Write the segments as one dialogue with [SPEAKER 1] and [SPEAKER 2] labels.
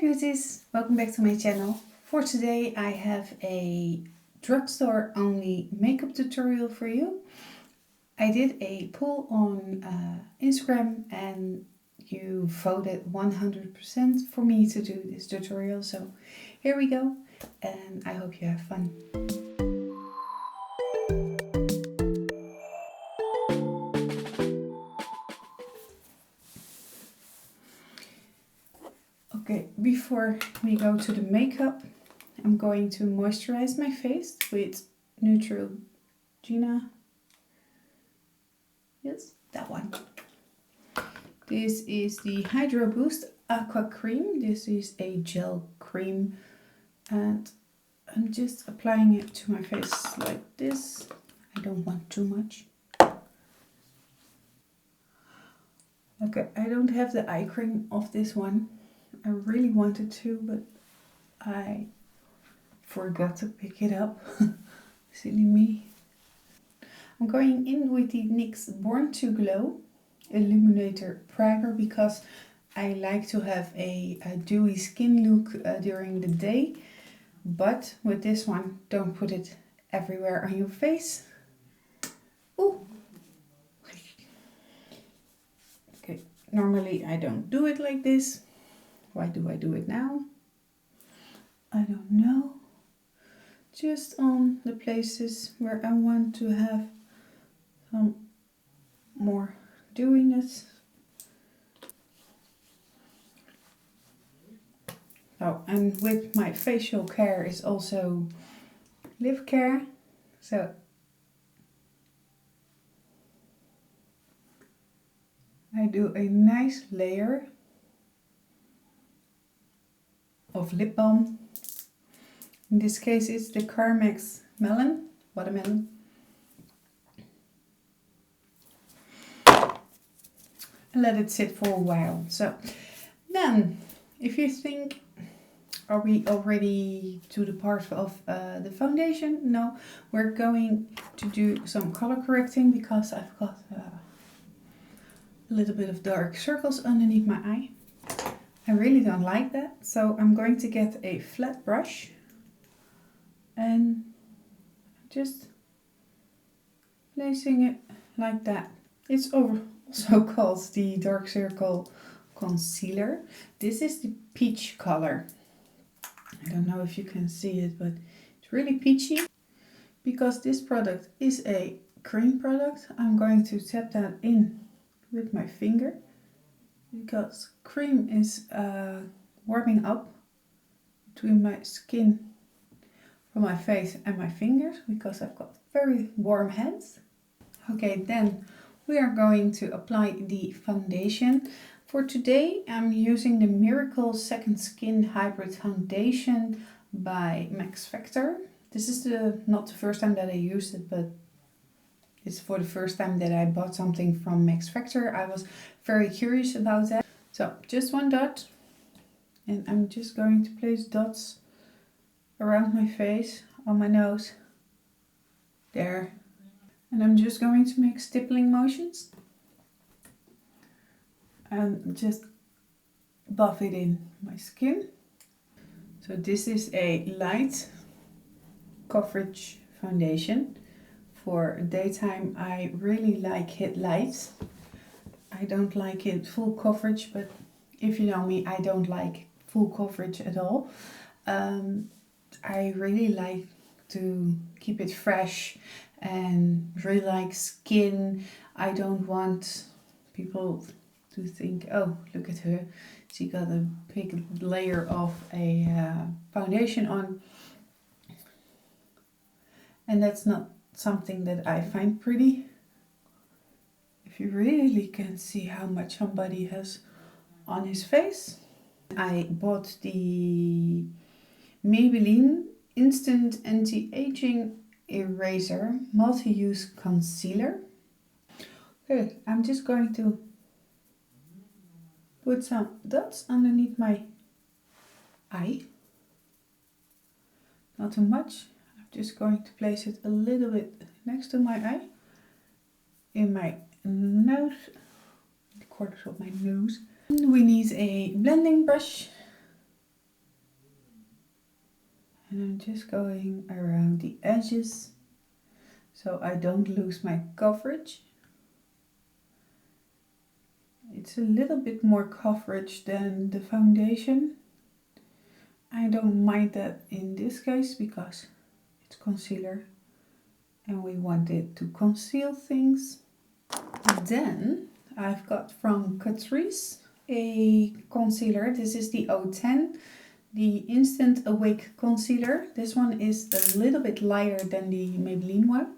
[SPEAKER 1] Beauties, welcome back to my channel. For today I have a drugstore only makeup tutorial for you. I did a poll on Instagram and you voted 100% for me to do this tutorial. So here we go and I hope you have fun. Okay, before we go to the makeup, I'm going to moisturize my face with Neutrogena. Yes, that one. This is the Hydro Boost Aqua Cream. This is a gel cream and I'm just applying it to my face like this. I don't want too much. Okay, I don't have the eye cream of this one. I really wanted to, but I forgot to pick it up. Silly me. I'm going in with the NYX Born to Glow Illuminator Primer because I like to have a dewy skin look during the day. But with this one, don't put it everywhere on your face. Ooh. Okay, normally I don't do it like this. Why do I do it now? I don't know. Just on the places where I want to have some more dewiness. Oh, and with my facial care is also lip care. So I do a nice layer of lip balm. In this case it's the Carmex Watermelon. And let it sit for a while. So then, if you think, are we already to the part of the foundation? No, we're going to do some color correcting because I've got a little bit of dark circles underneath my eye. I really don't like that, so I'm going to get a flat brush and just placing it like that. It's also called the Dark Circle Concealer. This is the peach color. I don't know if you can see it, but it's really peachy. Because this product is a cream product, I'm going to tap that in with my finger. Because cream is warming up between my skin from my face and my fingers because I've got very warm hands. Okay, then we are going to apply the foundation. For today I'm using the Miracle Second Skin Hybrid Foundation by Maxfactor. This is not the first time that I used it, but it's for the first time that I bought something from Maxfactor. I was very curious about that. So just one dot, and I'm just going to place dots around my face, on my nose, there. And I'm just going to make stippling motions and just buff it in my skin. So this is a light coverage foundation. For daytime I really like it light. I don't like it full coverage, but if you know me, I don't like full coverage at all. I really like to keep it fresh and really like skin. I don't want people to think, oh, look at her, she got a big layer of a foundation on. And that's not something that I find pretty. If you really can see how much somebody has on his face. I bought the Maybelinne Instant Anti-Aging Eraser Multi-Use Concealer. Okay, I'm just going to put some dots underneath my eye. Not too much. I'm just going to place it a little bit next to my eye. In my nose, the corners of my nose. We need a blending brush And I'm just going around the edges so I don't lose my coverage. It's a little bit more coverage than the foundation. I don't mind that in this case because it's concealer and we want it to conceal things. Then I've got from Catrice a concealer. This is the 010, the Instant Awake Concealer. This one is a little bit lighter than the Maybelline one.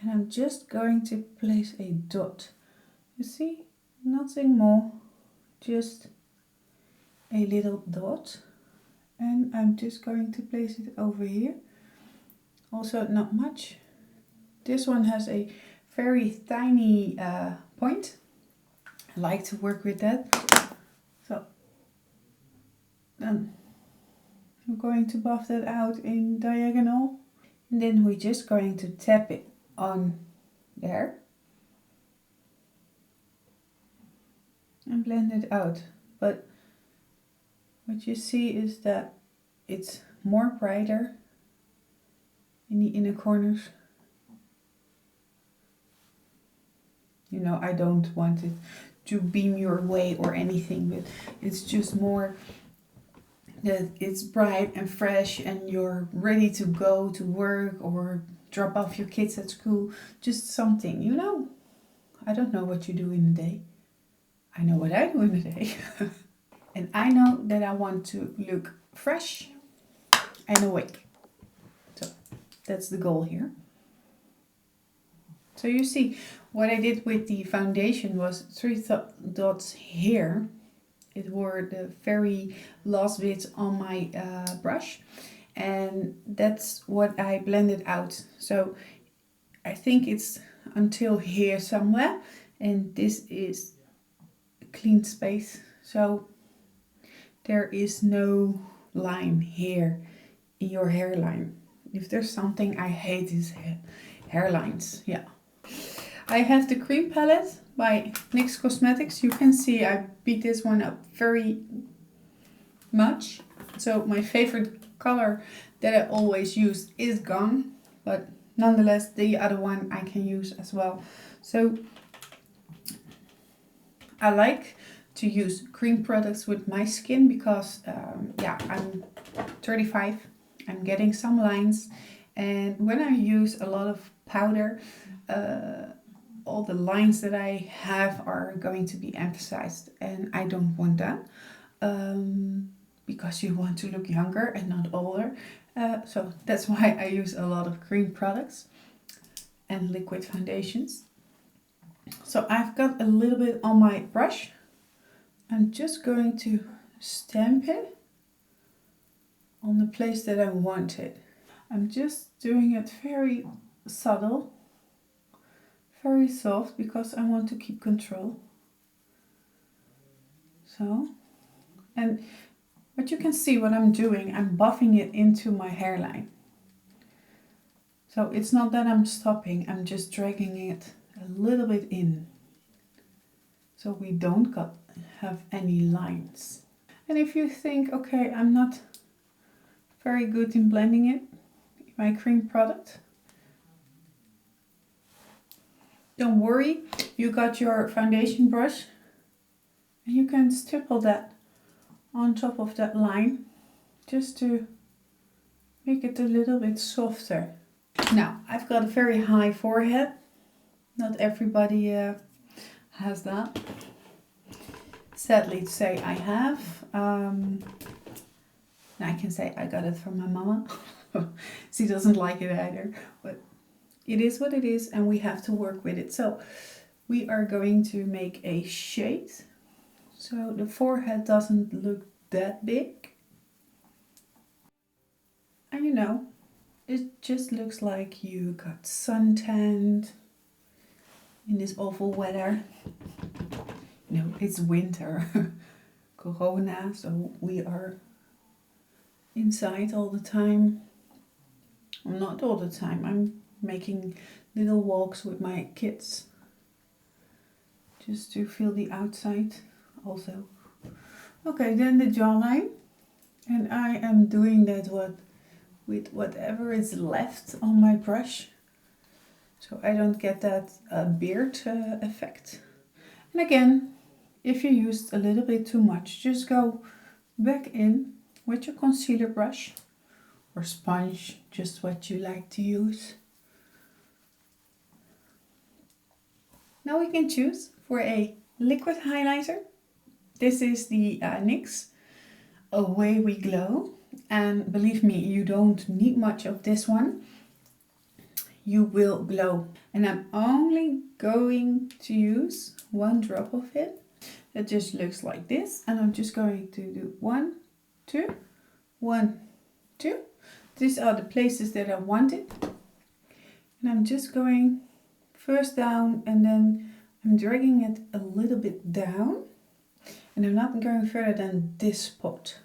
[SPEAKER 1] And I'm just going to place a dot. You see, nothing more, just a little dot. And I'm just going to place it over here. Also not much. This one has a very tiny point. I like to work with that. So then I'm going to buff that out in diagonal. And then we're just going to tap it on there. And blend it out. But what you see is that it's more brighter in the inner corners. You know, I don't want it to beam your way or anything, but it's just more that it's bright and fresh and you're ready to go to work or drop off your kids at school. Just something, you know. I don't know what you do in a day. I know what I do in a day. And I know that I want to look fresh and awake. So that's the goal here. So you see, what I did with the foundation was 3 dots here. It were the very last bits on my brush. And that's what I blended out. So I think it's until here somewhere. And this is a clean space. So there is no line here in your hairline. If there's something I hate is hairlines. Yeah. I have the cream palette by NYX Cosmetics. You can see I beat this one up very much. So my favorite color that I always use is gone. But nonetheless, the other one I can use as well. So I like to use cream products with my skin because yeah, I'm 35. I'm getting some lines. And when I use a lot of powder, all the lines that I have are going to be emphasized, and I don't want that because you want to look younger and not older. So that's why I use a lot of cream products and liquid foundations. So I've got a little bit on my brush. I'm just going to stamp it on the place that I want it. I'm just doing it very subtle. Very soft because I want to keep control. So, and what you can see what I'm doing, I'm buffing it into my hairline. So it's not that I'm stopping, I'm just dragging it a little bit in. So we don't have any lines. And if you think, okay, I'm not very good in blending it, my cream product, don't worry, you got your foundation brush and you can stipple that on top of that line just to make it a little bit softer. Now, I've got a very high forehead. Not everybody has that. Sadly to say I have. I can say I got it from my mama. She doesn't like it either, but it is what it is and we have to work with it. So we are going to make a shade so the forehead doesn't look that big. And you know, it just looks like you got suntanned in this awful weather. No, it's winter. Corona, so we are inside all the time. Well, not all the time. I'm making little walks with my kids just to feel the outside also. Okay, then the jawline, and I am doing that with whatever is left on my brush, so I don't get that beard effect. And again, if you used a little bit too much, just go back in with your concealer brush or sponge, just what you like to use. Now we can choose for a liquid highlighter. This is the NYX Away We Glow, and believe me, you don't need much of this one. You will glow. And I'm only going to use 1 drop of it. It just looks like this, and I'm just going to do 1, 2, 1, 2. These are the places that I want it. And I'm just going first down, and then I'm dragging it a little bit down. And I'm not going further than this spot.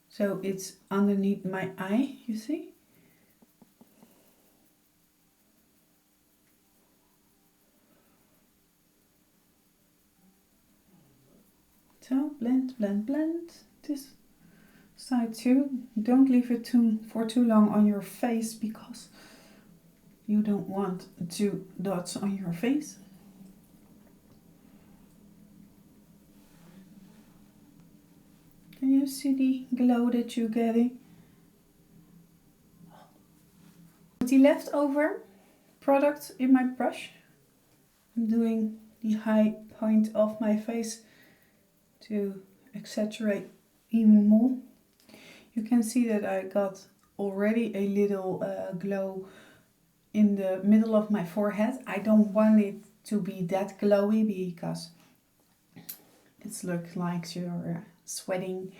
[SPEAKER 1] So it's underneath my eye, you see? So blend, blend, blend. This side too. Don't leave it for too long on your face, because you don't want 2 dots on your face. Can you see the glow that you're getting? With the leftover product in my brush, I'm doing the high point of my face to exaggerate even more. You can see that I got already a little glow in the middle of my forehead. I don't want it to be that glowy, because it looks like you're sweating.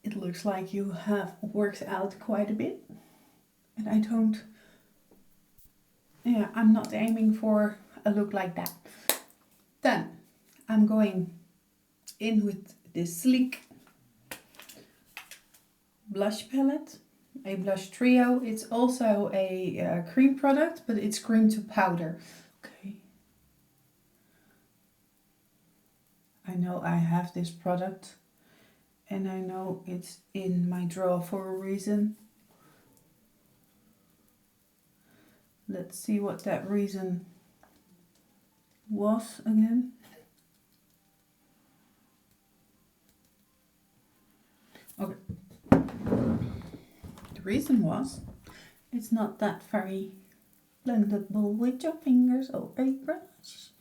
[SPEAKER 1] It looks like you have worked out quite a bit, and I'm not aiming for a look like that. Then I'm going in with this sleek blush palette, a blush trio. It's also a cream product, but it's cream to powder. Okay. I know I have this product, and I know it's in my drawer for a reason. Let's see what that reason was again. Okay. The reason was, it's not that very blendable with your fingers or a brush.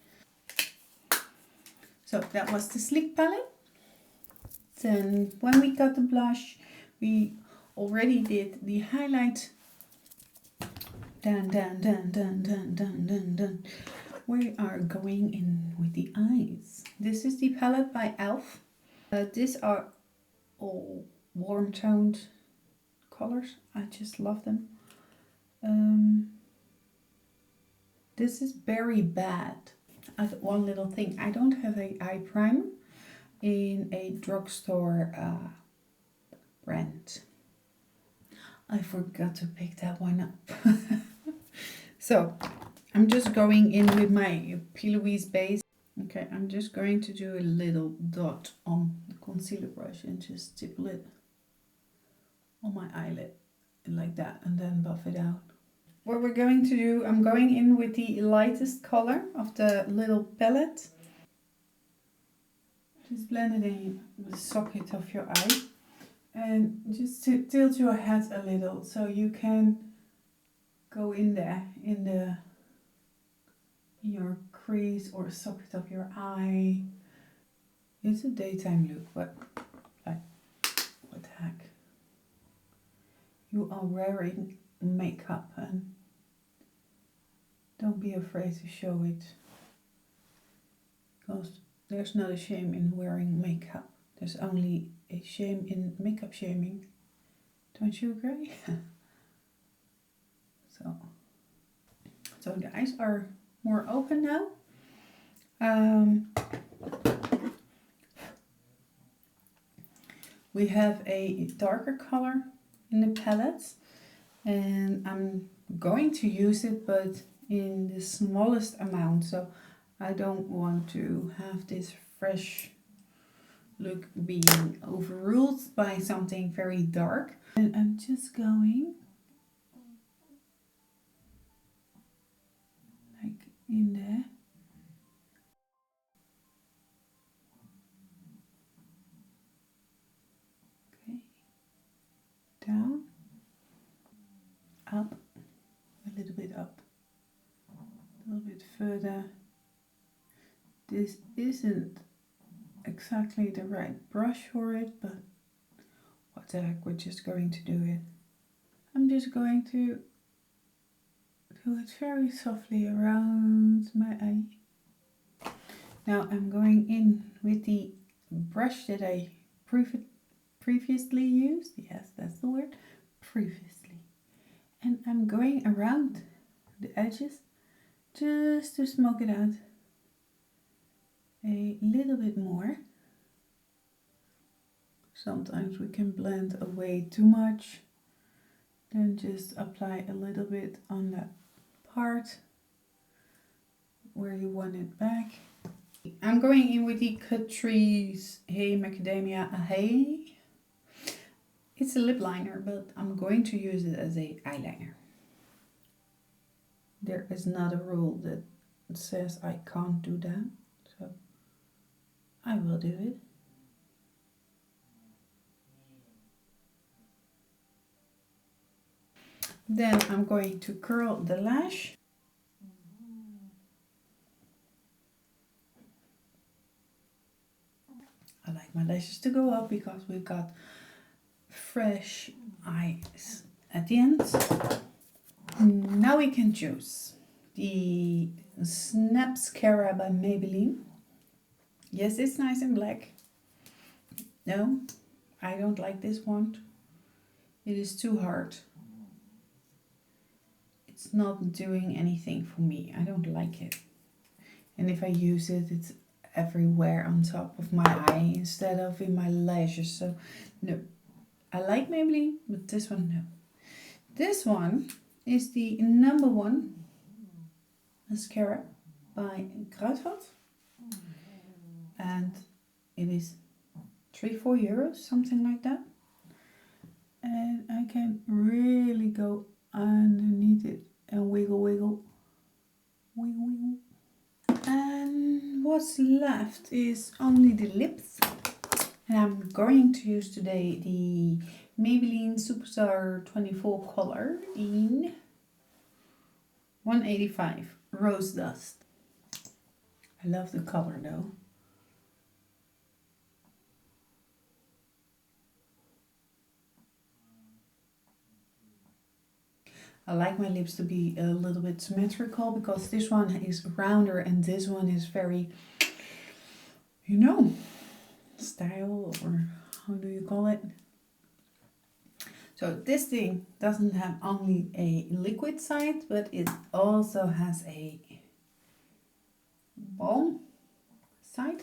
[SPEAKER 1] So that was the sleek palette. Then when we got the blush, we already did the highlight. Dun, dun, dun, dun, dun, dun, dun, dun. We are going in with the eyes. This is the palette by e.l.f. These are all warm toned colors. I just love them. This is Very Bad. One little thing, I don't have an eye primer in a drugstore brand. I forgot to pick that one up. So I'm just going in with my P.Louise base. Okay, I'm just going to do a little dot on the concealer brush and just stipple it on my eyelid like that, and then buff it out. What we're going to do, I'm going in with the lightest color of the little palette. Just blend it in with the socket of your eye, and just tilt your head a little so you can go in there in your crease or socket of your eye. It's a daytime look, but like, what the heck? You are wearing makeup, and don't be afraid to show it, because there's not a shame in wearing makeup. There's only a shame in makeup shaming. Don't you agree? So the eyes are more open now. We have a darker color in the palette, and I'm going to use it, but in the smallest amount, so I don't want to have this fresh look being overruled by something very dark. And I'm just going like in there. Okay. Down. Up. A little bit up. A little bit further. This isn't exactly the right brush for it, but what the heck, we're just going to do it. I'm just going to do it very softly around my eye. Now I'm going in with the brush that I previously used. Yes, that's the word, previously. And I'm going around the edges just to smoke it out a little bit more. Sometimes we can blend away too much. Then just apply a little bit on that part where you want it back. I'm going in with the Catrice Hey Macadamia Hey. It's a lip liner, but I'm going to use it as a eyeliner. There is not a rule that says I can't do that, so I will do it. Then I'm going to curl the lash. I like my lashes to go up because we've got fresh eyes at the end. Now we can choose the Mascara by Maybelinne. Yes, it's nice and black. No, I don't like this one. It is too hard. It's not doing anything for me. I don't like it. And if I use it, it's everywhere on top of my eye instead of in my lashes. So no, I like Maybelline, but this one no. This one is the #1 mascara by Kruidvat, and it is 3-4 euros, something like that. And I can really go underneath it and wiggle, wiggle, wiggle, wiggle. And what's left is only the lips. And I'm going to use today the Maybelline Superstar 24 color in 185 Rose Dust. I love the color though. I like my lips to be a little bit symmetrical because this one is rounder and this one is very, you know, style, or how do you call it? So this thing doesn't have only a liquid side, but it also has a balm side.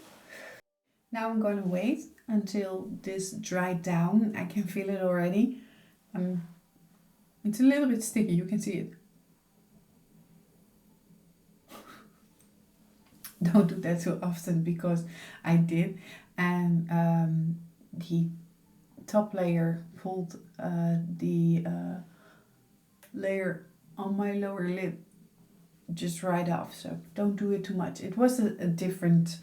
[SPEAKER 1] Now I'm going to wait until this dried down. I can feel it already. It's a little bit sticky, you can see it. Don't do that too often because I did, and the top layer pulled the layer on my lower lip just right off, so don't do it too much. It was a different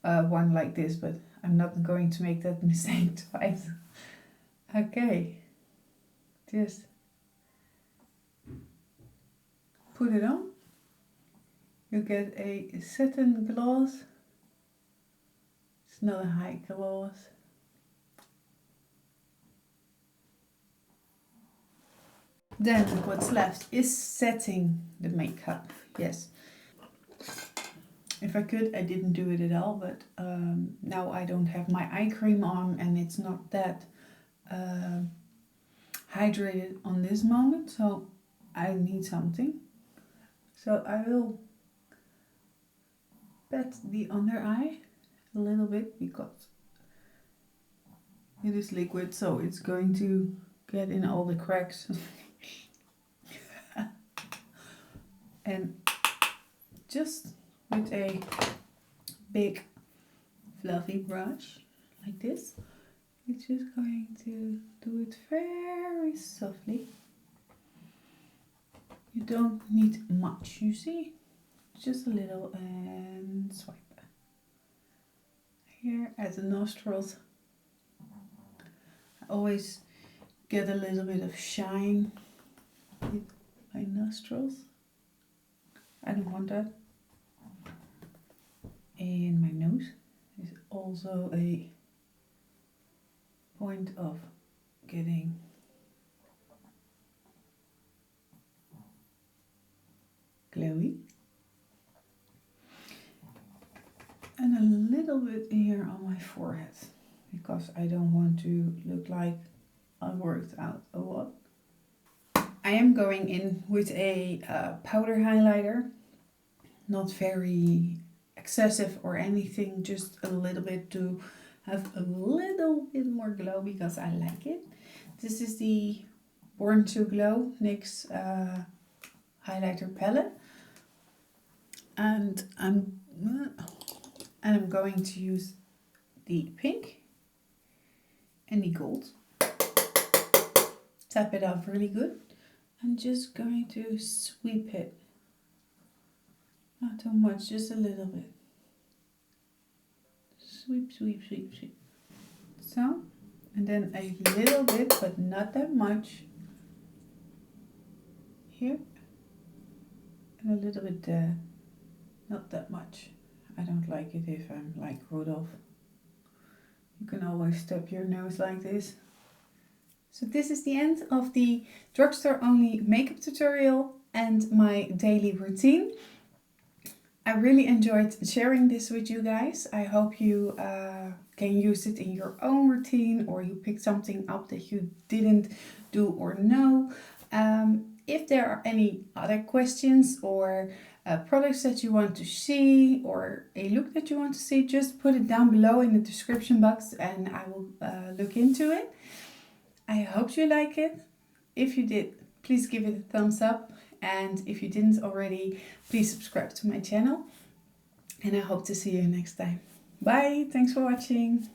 [SPEAKER 1] one like this, but I'm not going to make that mistake twice. Okay, just put it on. You get a satin gloss. It's not a high gloss. Then what's left is setting the makeup. Yes. If I could, I didn't do it at all, but now I don't have my eye cream on and it's not that hydrated on this moment, so I need something. So I will pat the under eye a little bit because it is liquid, so it's going to get in all the cracks. And just with a big fluffy brush like this. We're just going to do it very softly. You don't need much, you see? Just a little and swipe. Here at the nostrils, I always get a little bit of shine with my nostrils. I don't want that. And my nose is also a point of getting glowy. And a little bit here on my forehead, because I don't want to look like I worked out a lot. I am going in with a powder highlighter, not very excessive or anything, just a little bit to have a little bit more glow because I like it. This is the Born to Glow NYX highlighter palette, and I'm going to use the pink and the gold. Tap it off really good. I'm just going to sweep it. Not too much, just a little bit. Sweep, sweep, sweep, sweep. So, and then a little bit, but not that much. Here. And a little bit there. Not that much. I don't like it if I'm like Rudolph. You can always stub your nose like this. So this is the end of the drugstore only makeup tutorial and my daily routine. I really enjoyed sharing this with you guys. I hope you can use it in your own routine, or you pick something up that you didn't do or know. If there are any other questions or products that you want to see or a look that you want to see, just put it down below in the description box and I will look into it. I hope you like it. If you did, please give it a thumbs up. And if you didn't already, please subscribe to my channel. And I hope to see you next time. Bye. Thanks for watching.